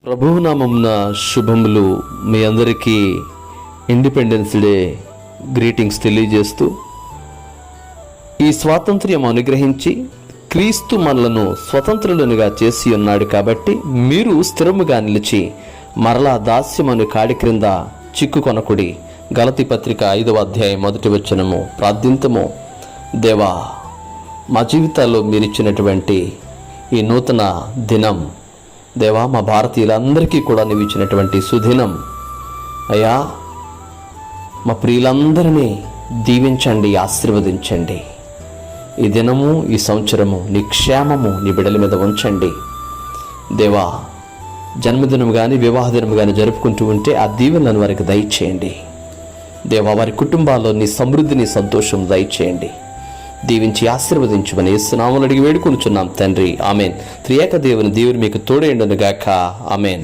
ప్రభునామమున శుభములు. మీ అందరికీ independence day greetings తెలియజేస్తూ, ఈ స్వాతంత్ర్యం అనుగ్రహించి క్రీస్తు మనలను స్వతంత్రులనుగా చేసి ఉన్నాడు కాబట్టి మీరు స్థిరముగా నిలిచి మరలా దాస్యమను కాడి క్రింద చిక్కుకొనకుడి. గలతీ పత్రిక 5వ అధ్యాయం 1వ వచనము. ప్రార్థింతము. దేవా, మా జీవితాల్లో మీరిచ్చినటువంటి ఈ నూతన దినం, దేవా, మా భారతీయులందరికీ కూడా నీవు ఇచ్చినటువంటి సుదినం అయ్యా, మా ప్రియులందరినీ దీవించండి, ఆశీర్వదించండి. ఈ దినము, ఈ సంవత్సరము నీ క్షేమము నీ బిడ్డల మీద ఉంచండి. దేవా, జన్మదినం కానీ వివాహ దినం కానీ జరుపుకుంటూ ఉంటే ఆ దీవెనలను వారికి దయచేయండి. దేవా, వారి కుటుంబాల్లో నీ సమృద్ధిని, సంతోషం దయచేయండి. దీవించి ఆశీర్వదించమని యేసు నామములో అడిగి వేడుకొనుచున్నాం తండ్రి. ఆమెన్. త్రియేక దేవుని మీకు తోడేయుండును గాక. ఆమెన్.